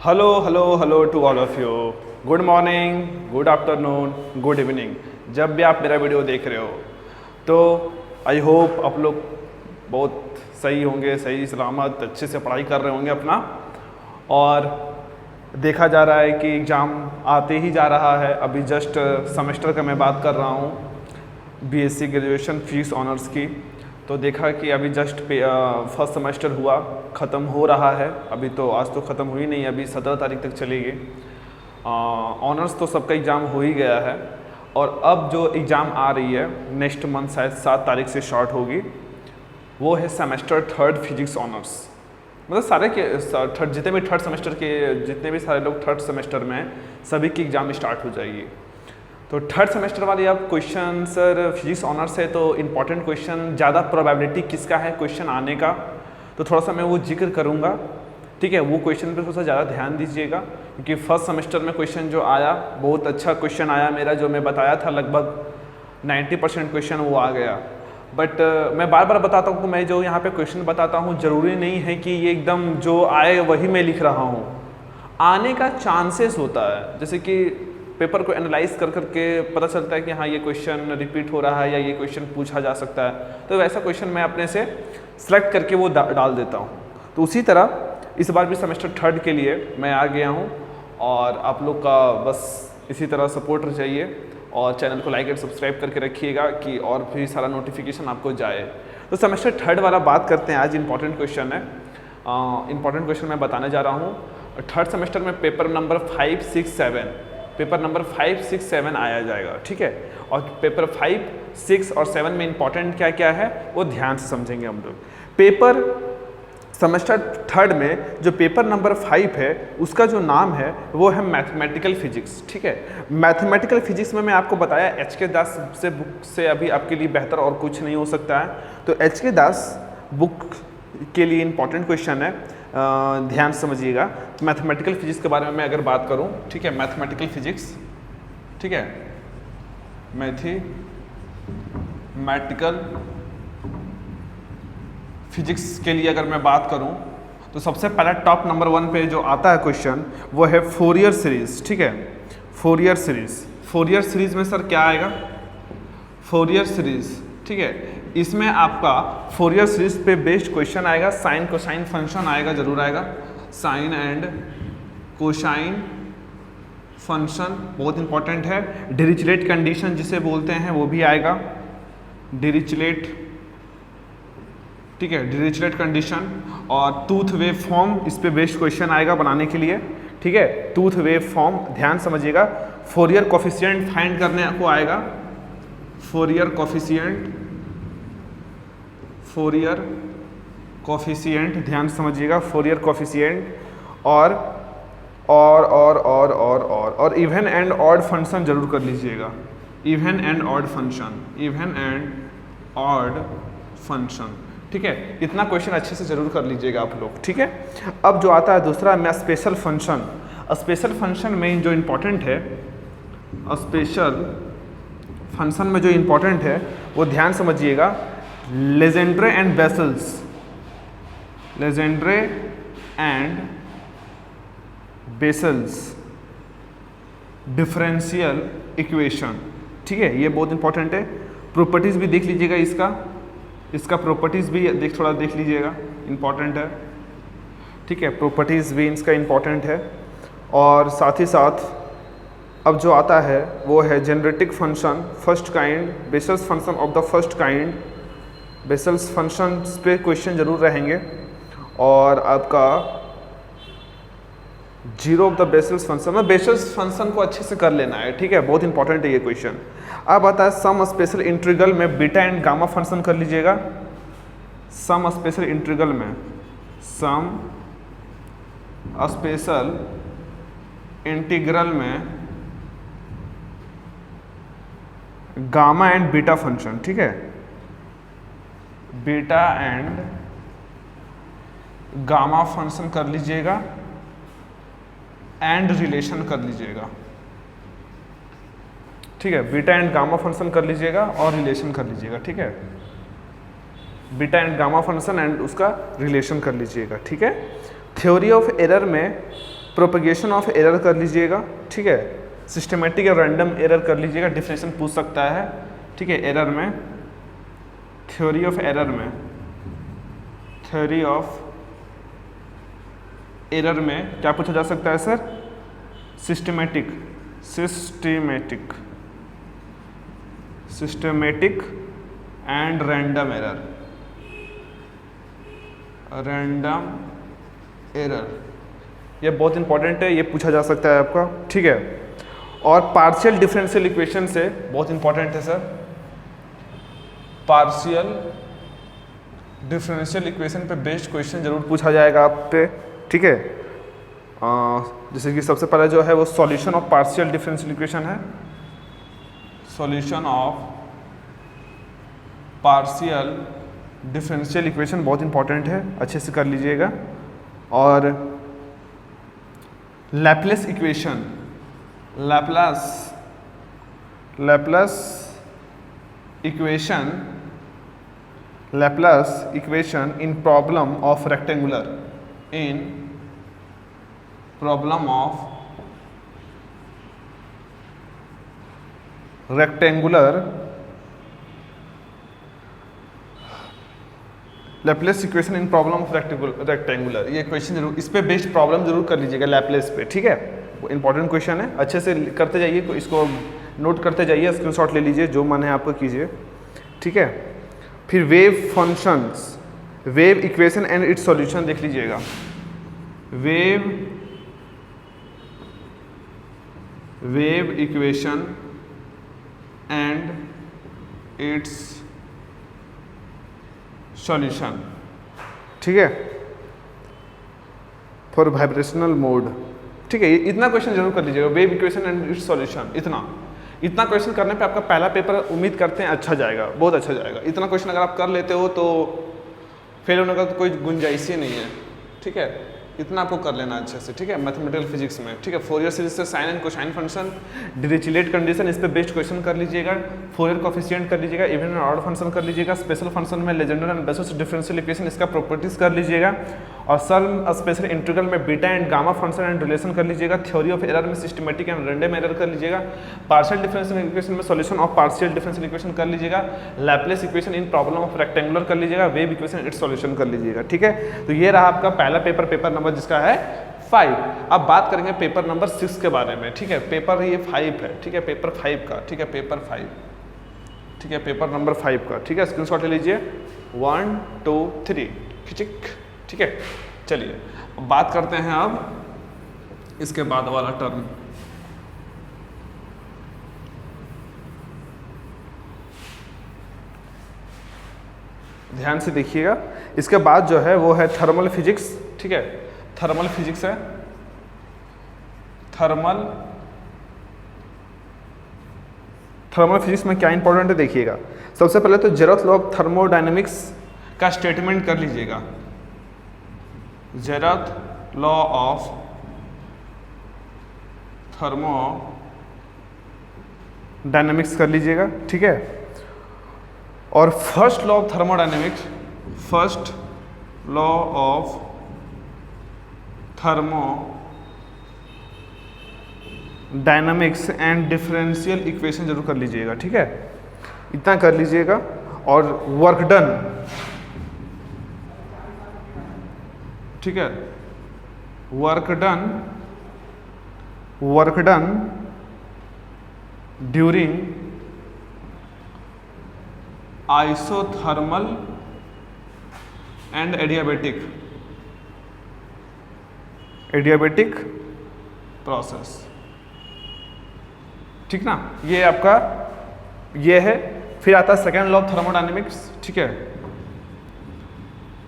Hello hello hello to all of you. Good morning, good afternoon, good evening. जब भी आप मेरा video देख रहे हो तो आई होप आप लोग बहुत सही होंगे, सही सलामत अच्छे से पढ़ाई कर रहे होंगे अपना। और देखा जा रहा है कि एग्ज़ाम आते ही जा रहा है। अभी जस्ट सेमेस्टर का मैं बात कर रहा हूँ, बीएससी ग्रेजुएशन फिजिक्स ऑनर्स की। तो देखा कि अभी जस्ट फर्स्ट सेमेस्टर हुआ, ख़त्म हो रहा है। अभी तो आज तो ख़त्म हुई नहीं, अभी 17 तारीख तक चलेगी। ऑनर्स तो सबका एग्ज़ाम हो ही गया है और अब जो एग्ज़ाम आ रही है नेक्स्ट मंथ शायद 7 तारीख से स्टार्ट होगी, वो है सेमेस्टर थर्ड फिजिक्स ऑनर्स। मतलब सारे के थर्ड जितने भी थर्ड सेमेस्टर के जितने भी सारे लोग थर्ड सेमेस्टर में हैं, सभी की एग्ज़ाम स्टार्ट हो जाएगी। तो थर्ड सेमेस्टर वाले अब क्वेश्चन सर फिजिक्स ऑनर्स है तो इम्पॉर्टेंट क्वेश्चन, ज़्यादा प्रोबेबिलिटी किसका है क्वेश्चन आने का, तो थोड़ा सा मैं वो जिक्र करूँगा। ठीक है, वो क्वेश्चन पे थोड़ा सा ज़्यादा ध्यान दीजिएगा क्योंकि फर्स्ट सेमेस्टर में क्वेश्चन जो आया बहुत अच्छा क्वेश्चन आया मेरा, जो मैं बताया था लगभग 90% क्वेश्चन वो आ गया। बट मैं बार बार बताता हूँ कि मैं जो यहाँ पे क्वेश्चन बताता हूँ ज़रूरी नहीं है कि ये एकदम जो आए वही मैं लिख रहा हूँ। आने का चांसेस होता है, जैसे कि पेपर को एनालाइज कर करके पता चलता है कि हाँ ये क्वेश्चन रिपीट हो रहा है या ये क्वेश्चन पूछा जा सकता है, तो वैसा क्वेश्चन मैं अपने से सेलेक्ट करके वो डाल देता हूँ। तो उसी तरह इस बार भी सेमेस्टर थर्ड के लिए मैं आ गया हूँ और आप लोग का बस इसी तरह सपोर्ट चाहिए और चैनल को लाइक एंड सब्सक्राइब करके रखिएगा कि और भी सारा नोटिफिकेशन आपको जाए। तो सेमेस्टर थर्ड वाला बात करते हैं आज। इंपॉर्टेंट क्वेश्चन है, इंपॉर्टेंट क्वेश्चन मैं बताने जा रहा हूँ। थर्ड सेमेस्टर में पेपर नंबर 5, 6, 7 पेपर नंबर 5, 6, 7 आया जाएगा। ठीक है, और पेपर 5, 6 और 7 में इंपॉर्टेंट क्या क्या है वो ध्यान से समझेंगे हम लोग। पेपर सेमेस्टर थर्ड में जो पेपर नंबर 5 है उसका जो नाम है वो है मैथमेटिकल फिजिक्स। ठीक है, मैथमेटिकल फिजिक्स में मैं आपको बताया HK दास से बुक से अभी आपके लिए बेहतर और कुछ नहीं हो सकता है। तो HK दास बुक के लिए इंपॉर्टेंट क्वेश्चन है, ध्यान समझिएगा। मैथमेटिकल फिजिक्स के बारे में मैं अगर बात करूं, ठीक है, मैथमेटिकल फिजिक्स, ठीक है, मैथमेटिकल फिजिक्स के लिए अगर मैं बात करूं तो सबसे पहला टॉप नंबर 1 पे जो आता है क्वेश्चन वो है फोरियर सीरीज। ठीक है, फोरियर सीरीज। फोरियर सीरीज में सर क्या आएगा, फोरियर सीरीज। ठीक है, इसमें आपका फोरियर सीरीज पे बेस्ड क्वेश्चन आएगा, साइन कोसाइन फंक्शन आएगा, जरूर आएगा, साइन एंड कोसाइन फंक्शन बहुत इंपॉर्टेंट है। डिरिचलेट कंडीशन जिसे बोलते हैं वो भी आएगा, डिरिचलेट, ठीक है, डिरिचलेट कंडीशन। और टूथ वेव फॉर्म, इस पे बेस्ड क्वेश्चन आएगा बनाने के लिए। ठीक है, टूथ वेव फॉर्म ध्यान समझिएगा। फोरियर कोफिशिएंट फाइंड करने को आएगा, फोरियर कोफिशिएंट, फोरियर कोफिशिएंट ध्यान समझिएगा, फोरियर कोफिशिएंट। और इवन एंड ऑड फंक्शन जरूर कर लीजिएगा, even and odd function, even and odd function. ठीक है, इतना क्वेश्चन अच्छे से जरूर कर लीजिएगा आप लोग। ठीक है, अब जो आता है दूसरा में स्पेशल फंक्शन। स्पेशल फंक्शन में जो इम्पोर्टेंट है, स्पेशल फंक्शन में जो इम्पोर्टेंट है वो ध्यान समझिएगा, Legendre and vessels, Legendre and vessels differential equation. ठीक है, ये बहुत इंपॉर्टेंट है। प्रॉपर्टीज भी देख लीजिएगा, इसका प्रॉपर्टीज भी थोड़ा देख लीजिएगा, इंपॉर्टेंट है। ठीक है, प्रॉपर्टीज भी इसका इंपॉर्टेंट है। और साथ ही साथ अब जो आता है वो है generating function first kind, Bessel's function of the first kind, Bessel's function पे क्वेश्चन जरूर रहेंगे। और आपका zero of the Bessel's function में बेसल्स फंक्शन को अच्छे से कर लेना है। ठीक है, बहुत इंपॉर्टेंट है ये क्वेश्चन। अब आता है सम स्पेशल इंटीग्रल में बीटा एंड गामा फंक्शन कर लीजिएगा, सम स्पेशल इंटीग्रल में, सम स्पेशल इंटीग्रल में गामा एंड बीटा फंक्शन। ठीक है, बीटा एंड गामा फंक्शन कर लीजिएगा एंड रिलेशन कर लीजिएगा। ठीक है, बीटा एंड गामा फंक्शन कर लीजिएगा और रिलेशन कर लीजिएगा। ठीक है, beta and gamma function and उसका रिलेशन कर लीजिएगा। ठीक है, थ्योरी ऑफ एरर में प्रोपगेशन ऑफ एरर कर लीजिएगा, ठीक है। सिस्टमेटिक या रैंडम एरर कर लीजिएगा, डिफिनेशन पूछ सकता है, ठीक है। एरर में थ्योरी ऑफ एरर में थ्योरी ऑफ एरर में क्या पूछा जा सकता है sir? Systematic and random error, ये बहुत इंपॉर्टेंट है, ये पूछा जा सकता है आपका, ठीक है। और पार्शियल डिफरेंशियल इक्वेशन से बहुत इंपॉर्टेंट है सर, पार्शियल डिफरेंशियल इक्वेशन पे बेस्ड क्वेश्चन जरूर पूछा जाएगा आप पे, ठीक है। जैसे कि सबसे पहले जो है वो solution of partial differential equation है, solution of partial differential equation बहुत इंपॉर्टेंट है, अच्छे से कर लीजिएगा। और Laplace equation, Laplace equation in problem of rectangular, Laplace equation in problem of rectangular, ये क्वेश्चन जरूर, इस पे बेस्ड प्रॉब्लम जरूर कर लीजिएगा लैपलेस पे, ठीक है। वो इंपॉर्टेंट क्वेश्चन है, अच्छे से करते जाइए, इसको नोट करते जाइए, स्क्रीनशॉट ले लीजिए, जो मन है आपको कीजिए, ठीक है। फिर wave functions, wave equation and it's solution देख लीजिएगा, wave equation and it's solution, ठीक है, फॉर वाइब्रेशनल मोड, ठीक है। इतना क्वेश्चन जरूर कर लीजिएगा, wave equation and it's solution, इतना क्वेश्चन करने पे आपका पहला पेपर उम्मीद करते हैं अच्छा जाएगा, बहुत अच्छा जाएगा। इतना क्वेश्चन अगर आप कर लेते हो तो फेल होने का तो कोई गुंजाइश ही नहीं है, ठीक है। इतना आपको कर लेना अच्छे से, ठीक है, मैथमेटिकल फिजिक्स में, ठीक है। फोरियर सीरीज से sine and cosine function, Dirichlet condition, इस पे बेस्ड क्वेश्चन कर लीजिएगा, फोरियर कोफिशिएंट कर लीजिएगा, इवन एंड ऑड फंक्शन कर लीजिएगा, स्पेशल फंक्शन में Legender and bases differential equation, इसका प्रॉपर्टीज कर लीजिएगा, और सम स्पेशल इंटीग्रल में beta and gamma function and relation कर लीजिएगा, थ्योरी ऑफ एरर में सिस्टमेटिक एंड रैंडम एरर कर लीजिएगा, पार्शियल डिफरेंशियल इक्वेशन में solution of partial differential equation कर लीजिएगा, Laplace equation in problem of rectangular कर लीजिएगा, वेव इक्वेशन इट्स सॉल्यूशन कर लीजिएगा, ठीक है। तो ये रहा आपका पहला पेपर, पेपर नंबर जिसका है 5। अब बात करेंगे पेपर नंबर 6 के बारे में, ठीक है। पेपर ये 5 है, ठीक है, पेपर 5 का, ठीक है, पेपर 5, ठीक है, पेपर नंबर 5 का, ठीक है। स्क्रीनशॉट ले लीजिए, 1 2 3 खिचिक, ठीक है। चलिए अब बात करते हैं अब इसके बाद वाला टर्म, ध्यान से देखिएगा। इसके बाद जो है वो है थर्मल फिजिक्स, ठीक है, थर्मल फिजिक्स है, थर्मल फिजिक्स में क्या इंपॉर्टेंट है देखिएगा। सबसे पहले तो जेरथ लॉ ऑफ थर्मोडायनेमिक्स का स्टेटमेंट कर लीजिएगा, जेरथ लॉ ऑफ थर्मोडायनेमिक्स कर लीजिएगा, ठीक है। और first law of thermodynamics, first law of thermodynamics and differential equation जरूर कर लीजिएगा, ठीक है, इतना कर लीजिएगा। और वर्क डन, ठीक है, work done during isothermal and adiabatic process, ठीक ना, ये आपका ये है। फिर आता है सेकेंड लॉ ऑफ थर्मोडायनेमिक्स, ठीक है,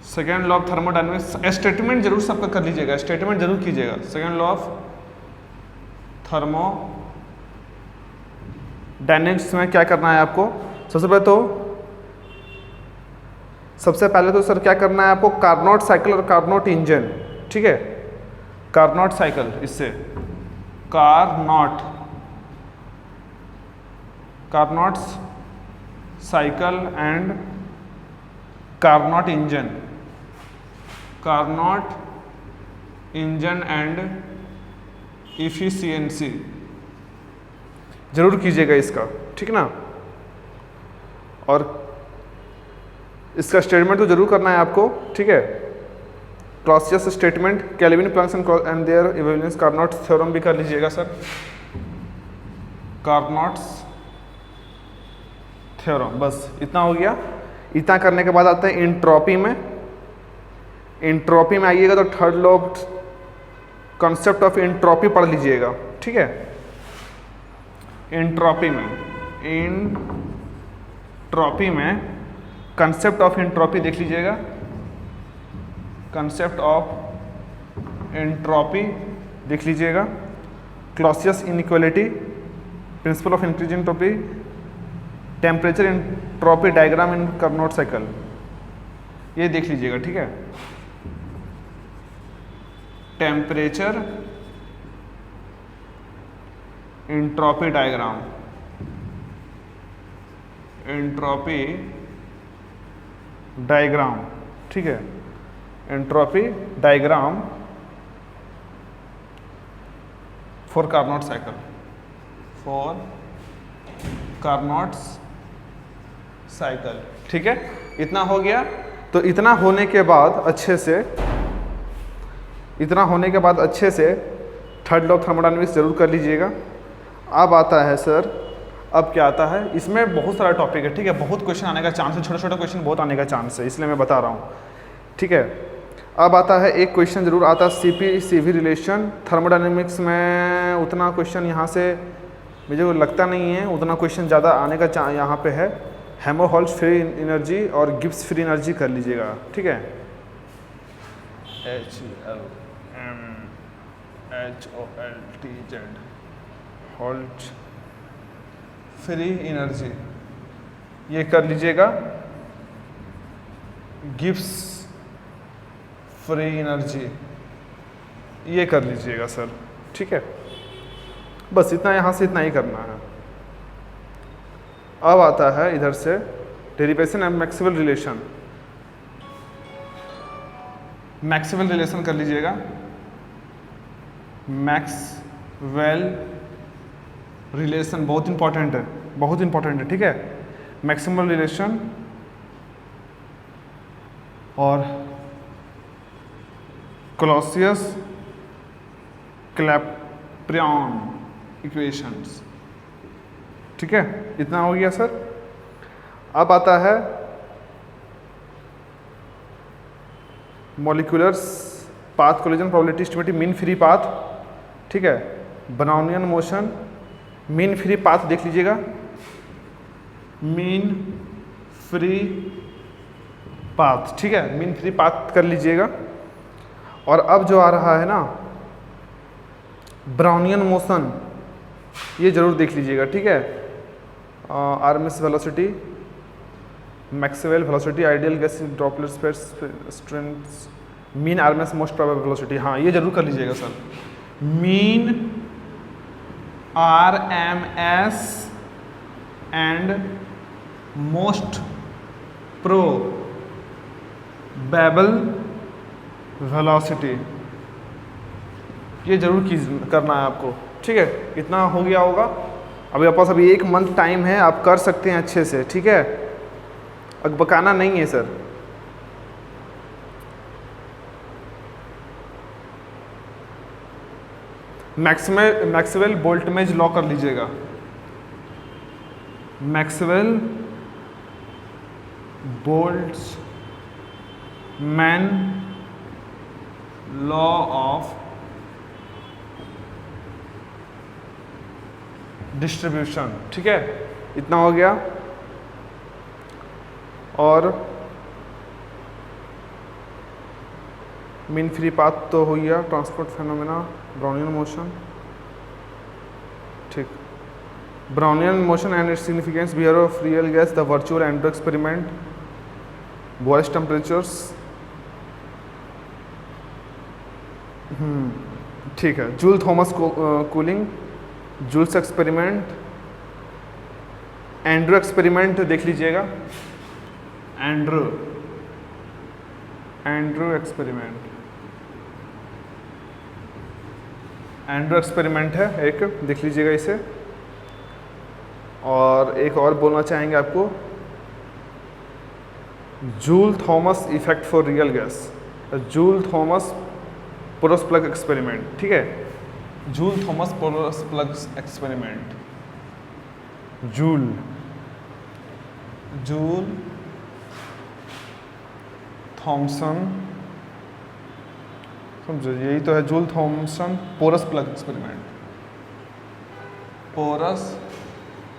second law of thermodynamics statement जरूर सबका कर लीजिएगा, स्टेटमेंट जरूर कीजिएगा। सेकेंड लॉ ऑफ थर्मोडायनेमिक्स में क्या करना है आपको? सबसे पहले तो सर क्या करना है आपको? कार्नोट साइकिल और कार्नोट इंजन, ठीक है, कार्नोट साइकिल, इससे Carnot cycle and Carnot engine and efficiency जरूर कीजिएगा इसका, ठीक ना। और इसका स्टेटमेंट तो जरूर करना है आपको, ठीक है। Clausius statement, Kelvin, Planck's and their equivalence, Carnot's theorem भी कर लीजिएगा सर, कार्नोट्स थ्योरम। बस इतना हो गया। इतना करने के बाद आते हैं इंट्रॉपी में। इंट्रॉपी में आइएगा तो third law of concept of entropy पढ़ लीजिएगा, ठीक है। इंट्रॉपी में कंसेप्ट ऑफ इंट्रॉपी देख लीजिएगा। कंसेप्ट ऑफ इंट्रॉपी देख लीजिएगा। Clausius inequality, principle of increase entropy, temperature entropy diagram in Carnot cycle, ये देख लीजिएगा, ठीक है। Temperature entropy diagram, entropy diagram, ठीक है। Entropy diagram for Carnot cycle, for Carnot's cycle, ठीक है। इतना हो गया। तो इतना होने के बाद अच्छे से थर्ड लॉ ऑफ थर्मोडायनामिक्स जरूर कर लीजिएगा। अब आता है सर, अब क्या आता है, इसमें बहुत सारा टॉपिक है, ठीक है। बहुत क्वेश्चन आने का चांस है, छोटे छोटे क्वेश्चन बहुत आने का चांस है, इसलिए मैं बता रहा हूँ, ठीक है। अब आता है एक क्वेश्चन जरूर आता है सीपी सीवी रिलेशन। थर्मोडायनामिक्स में उतना क्वेश्चन यहाँ से मुझे लगता नहीं है, उतना क्वेश्चन ज़्यादा आने का यहाँ पे है। हेल्महोल्ट्ज़ फ्री एनर्जी और गिब्स फ्री एनर्जी कर लीजिएगा, ठीक है। HLMHOLTZ, होल्ट फ्री एनर्जी, ये कर लीजिएगा। गिब्स फ्री एनर्जी, ये कर लीजिएगा सर, ठीक है। बस इतना, यहाँ से इतना ही करना है। अब आता है इधर से derivation and Maxwell relation. Maxwell relation कर लीजिएगा। मैक्सवेल रिलेशन बहुत इंपॉर्टेंट है, बहुत इंपॉर्टेंट है, ठीक है। मैक्सवेल रिलेशन और क्लॉसियस क्लैपेरॉन इक्वेशंस, ठीक है। इतना हो गया सर। अब आता है molecular's path collision probability estimating mean free path, ठीक है। Brownian motion, mean free path देख लीजिएगा। मीन फ्री पाथ, ठीक है। मीन फ्री पाथ कर लीजिएगा। और अब जो आ रहा है ना ब्राउनियन मोशन, ये जरूर देख लीजिएगा, ठीक है। RMS velocity, Maxwell velocity, ideal gas droplet strength, mean RMS most probable velocity, हाँ ये जरूर कर लीजिएगा sir. Mean RMS and most probable velocity, ये जरूर करना है आपको, ठीक है। इतना हो गया होगा। अभी आपके पास अभी 1 मंथ टाइम है, आप कर सकते हैं अच्छे से, ठीक है। अब बकाना नहीं है सर। मैक्सवेल बोल्टमेज लॉ कर लीजिएगा। Maxwell Boltzmann law of distribution, ठीक है। इतना हो गया। और मीन फ्री पाथ तो हो गया। ट्रांसपोर्ट फेनोमेना, ब्राउनियन मोशन, ठीक। Brownian motion and its significance, behaviour of real gas, the virtual Andrew experiment, Boyle's temperatures, ठीक है। Joule Thomson cooling, Joule's experiment, Andrew experiment देख लीजिएगा। एंड्रो एक्सपेरिमेंट, एंड्रू एक्सपेरिमेंट है एक, देख लीजिएगा इसे। और एक और बोलना चाहेंगे आपको, Joule Thomson effect for real gas, Joule Thomson porous plug experiment, ठीक है, Joule Thomson porous plug experiment, Joule Thomson, समझो यही तो है, Joule Thomson porous plug experiment, porous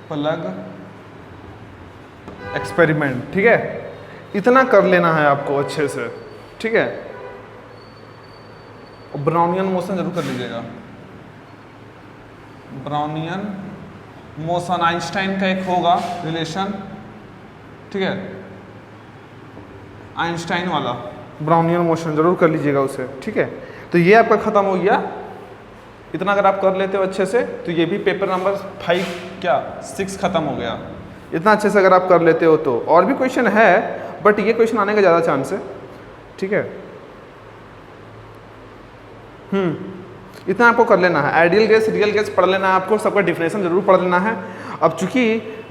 plug experiment, ठीक है। इतना कर लेना है आपको अच्छे से, ठीक है। ब्राउनियन मोशन जरूर कर लीजिएगा, ब्राउनियन मोशन आइंस्टाइन का एक होगा रिलेशन, ठीक है, आइंस्टाइन वाला ब्राउनियन मोशन जरूर कर लीजिएगा उसे, ठीक है। तो ये आपका खत्म हो गया। इतना अगर आप कर लेते हो अच्छे से तो ये भी पेपर नंबर 5 क्या 6 खत्म हो गया। इतना अच्छे से अगर आप कर लेते हो तो, और भी क्वेश्चन है बट ये क्वेश्चन आने का ज़्यादा चांस है, ठीक है। इतना आपको कर लेना है। आइडियल गैस, रियल गैस पढ़ लेना है आपको, सबका डिफिनेशन जरूर पढ़ लेना है। अब चूंकि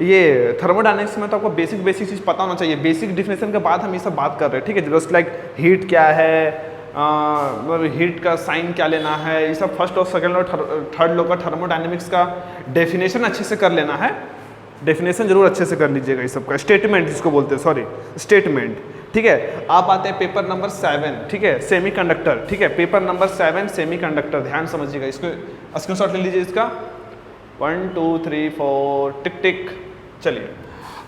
ये थर्मोडायनेमिक्स में तो आपको बेसिक चीज़ पता होना चाहिए। बेसिक डिफिनेशन के बाद हम ये सब बात कर रहे हैं, ठीक है। जस्ट लाइक हीट क्या है, मतलब हीट का साइन क्या लेना है, ये सब फर्स्ट और सेकंड और थर्ड लॉ का थर्मोडायनेमिक्स का डेफिनेशन अच्छे से कर लेना है। डेफिनेशन जरूर अच्छे से कर लीजिएगा इस सब का। स्टेटमेंट जिसको बोलते हैं, सॉरी स्टेटमेंट, ठीक है। आप आते हैं पेपर नंबर 7, ठीक है, सेमीकंडक्टर, ठीक है। पेपर नंबर 7 सेमीकंडक्टर, ध्यान समझिएगा, इसको स्क्रीनशॉट ले लीजिए इसका। 1 2 3 4 टिक टिक। चलिए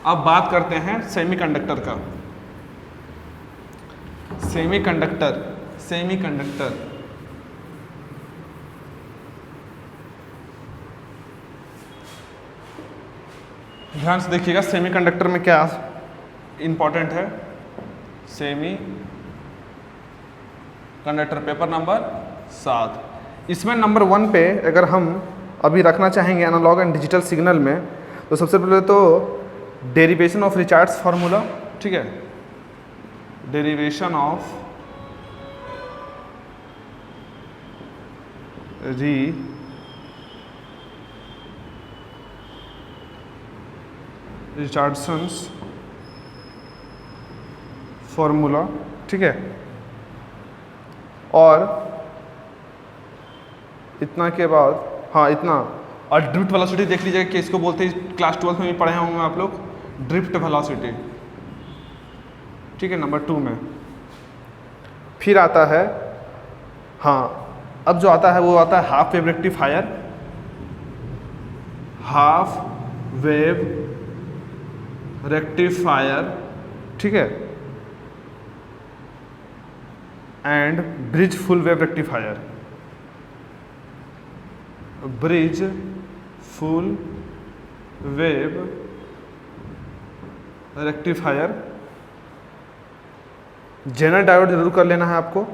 अब बात करते हैं सेमीकंडक्टर का। सेमीकंडक्टर ध्यान से देखिएगा, सेमीकंडक्टर में क्या इंपॉर्टेंट है। सेमी कंडक्टर पेपर नंबर 7, इसमें नंबर 1 पे अगर हम अभी रखना चाहेंगे एनालॉग एंड डिजिटल सिग्नल में, तो सबसे पहले तो डेरिवेशन ऑफ रिचार्ड्स फार्मूला, ठीक है, डेरिवेशन ऑफ रिचार्डसन्स फॉर्मूला, ठीक है। और इतना के बाद, हाँ इतना, और ड्रिफ्ट वेलोसिटी देख लीजिएगा कि इसको बोलते हैं, क्लास 12 में भी पढ़े होंगे आप लोग, ड्रिफ्ट वेलोसिटी, ठीक है, नंबर 2 में। फिर आता है, हाँ अब जो आता है वो आता है half wave rectifier, half wave rectifier, ठीक है, and bridge full wave rectifier, bridge full wave rectifier. Zener diode जरूर कर लेना है आपको,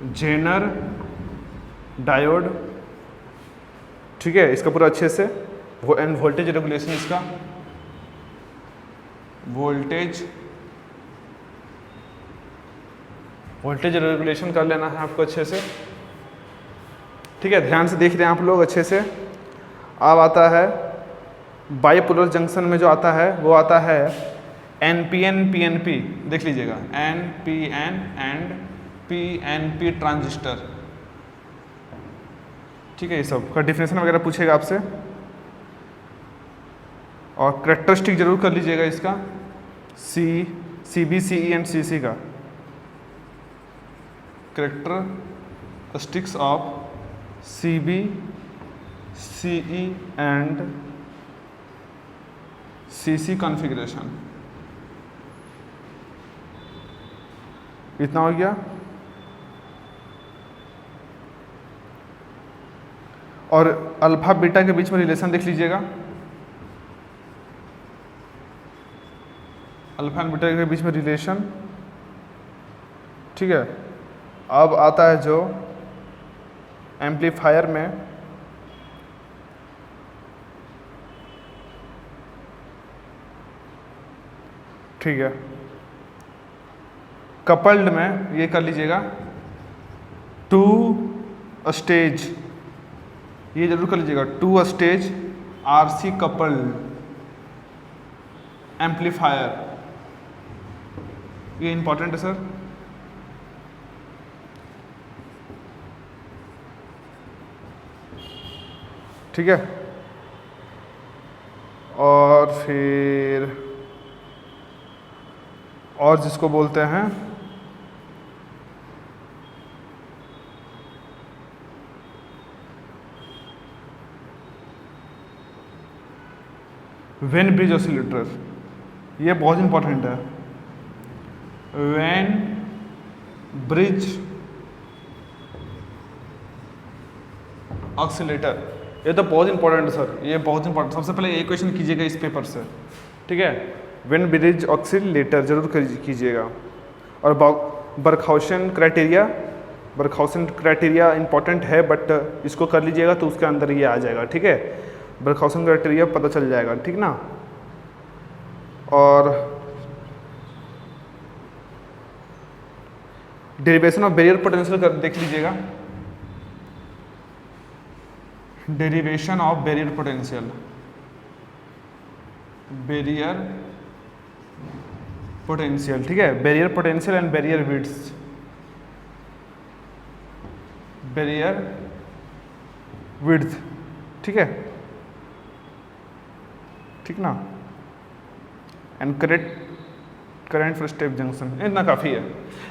जेनर डायोड, ठीक है, इसका पूरा अच्छे से। एंड वोल्टेज रेगुलेशन, इसका वोल्टेज रेगुलेशन कर लेना है आपको अच्छे से, ठीक है। ध्यान से देख रहे हैं आप लोग अच्छे से। अब आता है बाइपोलर जंक्शन में जो आता है वो आता है NPN PNP, देख लीजिएगा, NPN एंड PNP ट्रांजिस्टर, ठीक है। ये सब का डिफिनेशन वगैरह पूछेगा आपसे, और करेक्टरिस्टिक जरूर कर लीजिएगा इसका, CB CE एंड CC का, characteristics of CB CE and CC configuration. इतना हो गया। और अल्फा बीटा के बीच में रिलेशन देख लीजिएगा, अल्फा एंड बीटा के बीच में रिलेशन, ठीक है। अब आता है जो एम्पलीफायर में ठीक है, कपल्ड में ये कर लीजिएगा, टू स्टेज, ये जरूर कर लीजिएगा, two stage RC coupled amplifier, ये इंपॉर्टेंट है सर। ठीक है, और फिर और जिसको बोलते हैं वेन ब्रिज ऑसिलेटर, ये बहुत इंपॉर्टेंट है। वेन ब्रिज ऑसिलेटर, ये तो बहुत इंपॉर्टेंट है सर, ये बहुत इंपॉर्टेंट। सबसे पहले ये क्वेश्चन कीजिएगा इस पेपर से, ठीक है। वेन ब्रिज ऑसिलेटर जरूर कीजिएगा। और बर्खाउसेन क्राइटेरिया, बर्खाउसेन क्राइटेरिया इंपॉर्टेंट है, बट इसको कर लीजिएगा तो उसके अंदर ये आ जाएगा, ठीक है। बर्खाउसेन क्राइटेरिया पता चल जाएगा, ठीक ना। और डेरिवेशन ऑफ बैरियर पोटेंशियल देख लीजिएगा, derivation of barrier potential, barrier potential, ठीक है। Barrier potential and barrier width, barrier width, ठीक है, ठीक ना। And current for step junction, इतना काफ़ी है।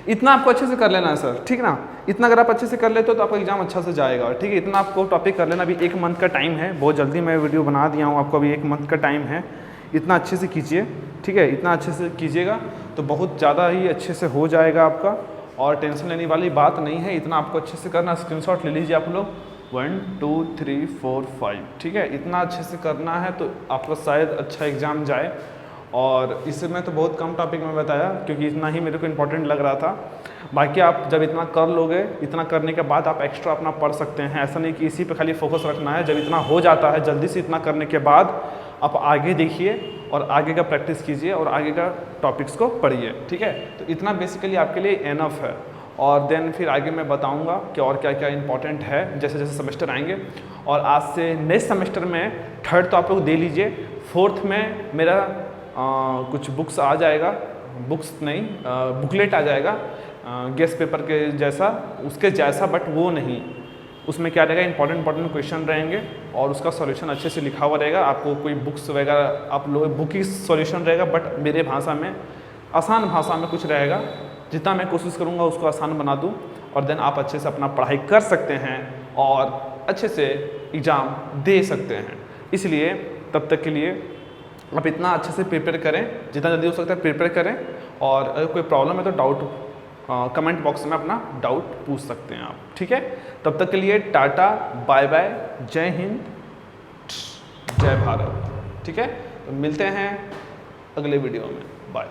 इतना आपको अच्छे से कर लेना है सर, ठीक ना। इतना अगर आप अच्छे से कर लेते हो तो आपका एग्जाम अच्छा से जाएगा, ठीक है। इतना आपको टॉपिक कर लेना, अभी 1 मंथ का टाइम है, बहुत जल्दी मैं वीडियो बना दिया हूँ आपको, अभी 1 मंथ का टाइम है। इतना अच्छे से कीजिए, ठीक है। इतना अच्छे से कीजिएगा तो बहुत ज़्यादा ही अच्छे से हो जाएगा आपका, और टेंशन लेने वाली बात नहीं है। इतना आपको अच्छे से करना, स्क्रीनशॉट ले लीजिए आप लोग, 1 2 3 4 5, ठीक है। इतना अच्छे से करना है तो आपका शायद अच्छा एग्ज़ाम जाए। और इसमें तो बहुत कम टॉपिक में बताया क्योंकि इतना ही मेरे को इम्पोर्टेंट लग रहा था। बाकी आप जब इतना कर लोगे, इतना करने के बाद आप एक्स्ट्रा अपना पढ़ सकते हैं। ऐसा नहीं कि इसी पे खाली फोकस रखना है। जब इतना हो जाता है, जल्दी से इतना करने के बाद आप आगे देखिए और आगे का प्रैक्टिस कीजिए और आगे का टॉपिक्स को पढ़िए, ठीक है। तो इतना बेसिकली आपके लिए एनफ है। और देन फिर आगे मैं बताऊंगा कि और क्या क्या इंपॉर्टेंट है जैसे जैसे सेमेस्टर आएंगे। और आज से नेक्स्ट सेमेस्टर में 3rd तो आप लोग दे लीजिए, 4th में मेरा कुछ बुक्स आ जाएगा, बुक्स नहीं बुकलेट आ जाएगा गेस्ट पेपर के जैसा, उसके जैसा, बट वो नहीं। उसमें क्या रहेगा, इंपॉर्टेंट क्वेश्चन रहेंगे और उसका सॉल्यूशन अच्छे से लिखा हुआ रहेगा। आपको कोई बुक्स वगैरह आप लोग बुक ही सॉल्यूशन रहेगा, बट मेरे भाषा में, आसान भाषा में कुछ रहेगा। जितना मैं कोशिश करूँगा उसको आसान बना दूँ, और देन आप अच्छे से अपना पढ़ाई कर सकते हैं और अच्छे से एग्ज़ाम दे सकते हैं। इसलिए तब तक के लिए आप इतना अच्छे से प्रिपेयर करें, जितना जल्दी हो सकता है प्रिपेयर करें। और अगर कोई प्रॉब्लम है तो डाउट कमेंट बॉक्स में अपना डाउट पूछ सकते हैं आप, ठीक है। तब तक के लिए टाटा, बाय बाय, जय हिंद, जय भारत, ठीक है। तो मिलते हैं अगले वीडियो में, बाय।